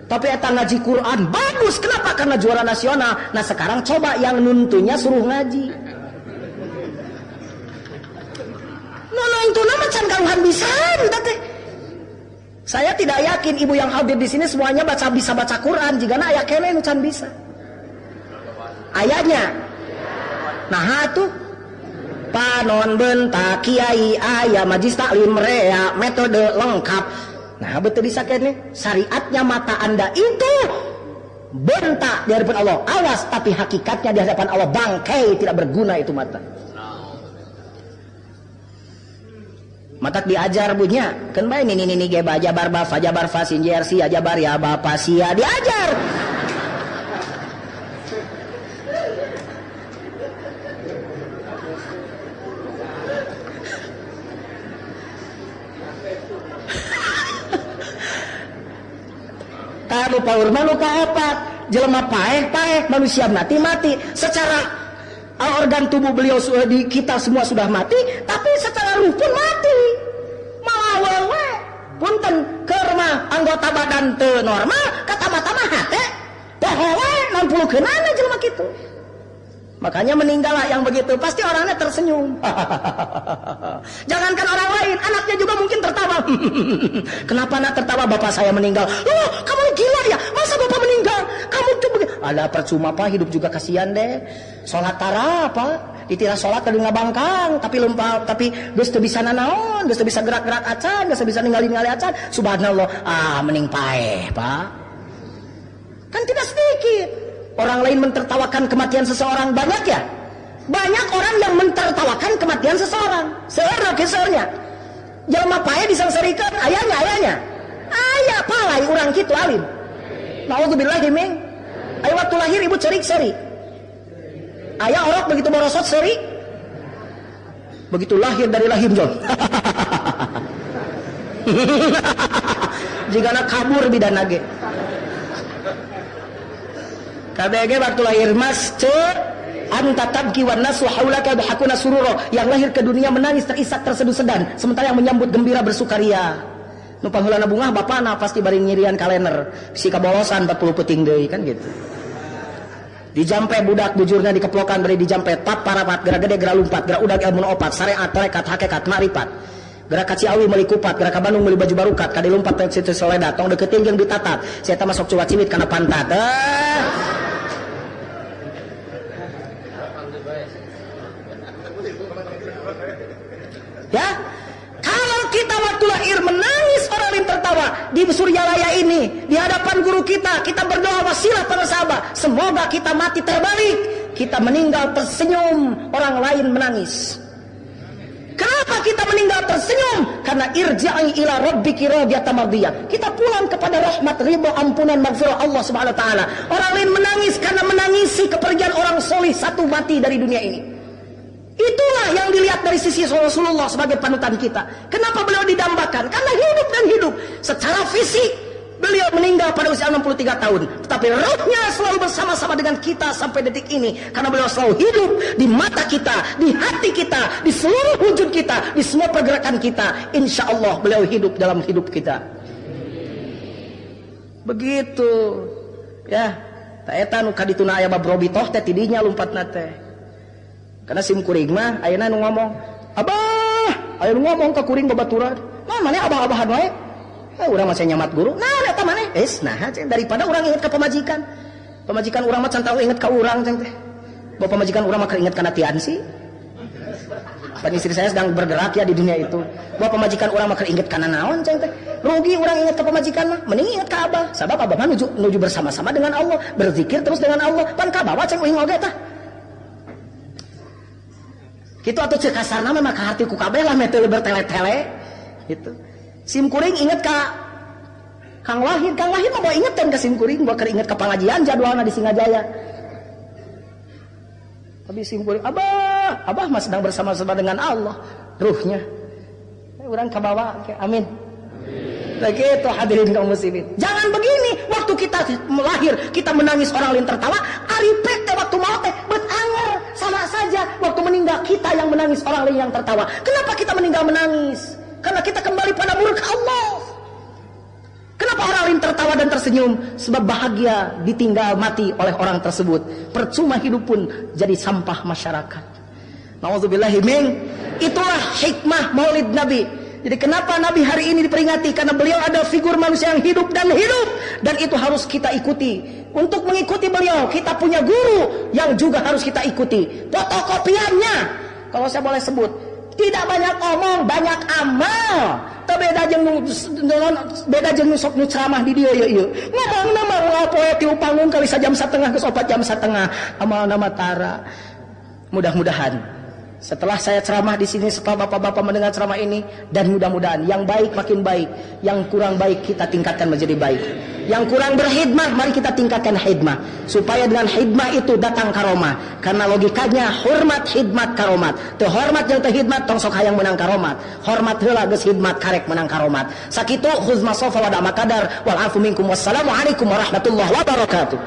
Tapi eta ngaji Quran bagus. Kenapa? Karena juara nasional. Nah sekarang coba yang nuntunya suruh ngaji. Nuntuna macan karuhan bisa teh. Saya tidak yakin ibu yang hadir di sini semuanya bisa baca Quran. Jika aya kene nu can bisa. Ayatnya. Nah tuh panon bentak kiai aya majlis taklim rea metode lengkap. Nah betul bisa kene syariatnya mata Anda itu bentak di hadapan Allah, awas, tapi hakikatnya di hadapan Allah bangkai, tidak berguna itu mata. Mata diajar punya kan bae ini ge bajabar ba fajabar fasin jersi ajabar ya bapak sia diajar. Kamu paur malu ka apa? Jelema paeh manusia mati. Secara organ tubuh beliau di kita semua sudah mati, tapi secara ruh pun mati. Malawewe punten kerma anggota badan teu normal kata-mata hate pohowe 60 keunana jelema kitu. Makanya meninggallah yang begitu, pasti orangnya tersenyum. Jangankan orang lain, anaknya juga mungkin tertawa. Kenapa nak tertawa? Bapak saya meninggal. Oh, kamu gila ya? Masa bapak meninggal? Kamu tuh begini. Ada percuma pak, hidup juga kasihan deh. Sholat tara apa? Ditira sholat tadi ngabangkang, tapi lempar, tapi geus teu bisa nanaon, geus teu bisa gerak-gerak acan, geus bisa ningali acan. Subhanallah, mending paeh, Pak. Kan tidak sedikit. Orang lain mentertawakan kematian seseorang, banyak ya? Banyak orang yang mentertawakan kematian seseorang. Seorang jalma pae disangsarikeun ayahnya. Ayah palai urang kitu alim. Nauzubillahi min. Aya waktu lahir ibu cerik seri. Ayah orok begitu borosot seri. Begitu lahir dari lahim John. Jigana kabur bidana ge. KBG waktu lahir mas anta tabki wan nasu haulaka bihakuna sururo, yang lahir ke dunia menangis terisak terseduh sedan, sementara yang menyambut gembira bersukaria. Nu panghulana bunga bapana pasti bari nyirian kalender si kabolosan 40 peuting deui kan gitu. Dijampe budak bujurna dikeplokan bari dijampe tap parapat gerak gede gerak lumpat gerak udag ilmu opat syariat tarekat hakikat makrifat. Gerak ka Ciawi meuli kupat, gerak ka Bandung meuli baju barukat, kadi lompat teh situ seleda tong deketing jeung ditatat. Saya teh masuk cuat ciwit kana pantat. Ya, kalau kita waktu lahir menangis orang lain tertawa di Suryalaya ini di hadapan guru kita berdoa wasilah para sahabat, semoga kita mati terbalik, kita meninggal tersenyum, orang lain menangis. Kenapa kita meninggal tersenyum? Karena irja'i ila rabbiki radiyatan mardiyah. Kita pulang kepada rahmat, ridha, ampunan, maghfirah Allah Subhanahu wa taala. Orang lain menangis karena menangisi kepergian orang solih satu mati dari dunia ini. Itulah yang dilihat dari sisi Rasulullah sebagai panutan kita. Kenapa beliau didambakan? Karena hidup dan hidup. Secara fisik beliau meninggal pada usia 63 tahun, tetapi rohnya selalu bersama-sama dengan kita sampai detik ini. Karena beliau selalu hidup di mata kita, di hati kita, di seluruh wujud kita, di semua pergerakan kita. Insya Allah beliau hidup dalam hidup kita. Begitu. Ya, tak eta nu kadituna aya babrobi toh teh tidinya lompatna teh. Karena sim kuring mah ayeuna nu ngomong, "Abah, aya nu ngomong ka kuring babaturan. Nah, maneh abah-abahan wae." Urang masih nyamat guru. Nah, eta maneh daripada urang inget ka pamajikan. Pamajikan urang mah can tau inget ka urang ceng teh. Bapak pamajikan urang mah inget kana Tiansi. Pan istri saya sedang bergerak ya di dunia itu. Bapak pamajikan urang mah inget kana naon ceng teh. Rugi urang inget ka pamajikan mah, mending inget ka abah. Sabab abah mah nuju bersama-sama dengan Allah, berzikir terus dengan Allah. Pan ka bawa ceng uing oge tah. Kitu atuh ceuk kasarna mah ka hati ku kabeh lah meh teu bertele-tele gitu. Sim kuring inget ka Kang Wahid mah mau ingetan ka sim kuring, mau inget ka pengajian jadwalna di Singajaya. Tapi sim kuring, abah mah sedang bersama-sama dengan Allah, ruhnya. Urang kabawa, amin. Begitu hadirin kaum muslimin. Jangan begini, waktu kita melahir kita menangis orang lain tertawa, aripet teh waktu maut teh bet anger, sama saja waktu meninggal kita yang menangis orang lain yang tertawa. Kenapa kita meninggal menangis? Karena kita kembali pada murka Allah. Kenapa Kenapa orang lain tertawa dan tersenyum? Sebab bahagia ditinggal mati oleh orang tersebut. Percuma hidup pun jadi sampah masyarakat. Nauzubillahi min. Itulah hikmah Maulid Nabi. Jadi kenapa Nabi hari ini diperingati? Karena beliau ada figur manusia yang hidup, dan itu harus kita ikuti. Untuk mengikuti beliau, kita punya guru yang juga harus kita ikuti. Fotokopiannya, kalau saya boleh sebut, tidak banyak omong, banyak amal. Beda jeung sok nu ceramah di dieu ieu. Ngomongna mah ngapoe ti panggung kali sajam satengah geus 4 jam satengah. Amalna mah tara. Mudah-mudahan setelah saya ceramah di sini, setelah bapak-bapak mendengar ceramah ini, dan mudah-mudahan yang baik makin baik, yang kurang baik kita tingkatkan menjadi baik. Yang kurang berkhidmah, mari kita tingkatkan khidmah, supaya dengan khidmah itu datang karomah. Karena logikanya hormat khidmat karomat. Teu hormat jeung teu khidmat tong sok hayang menang karomat. Hormat heula geus khidmat karek menang karomat. Sakitu khuz masofa wa da makadar wal afu minkum wassalamu alaikum warahmatullahi wabarakatuh.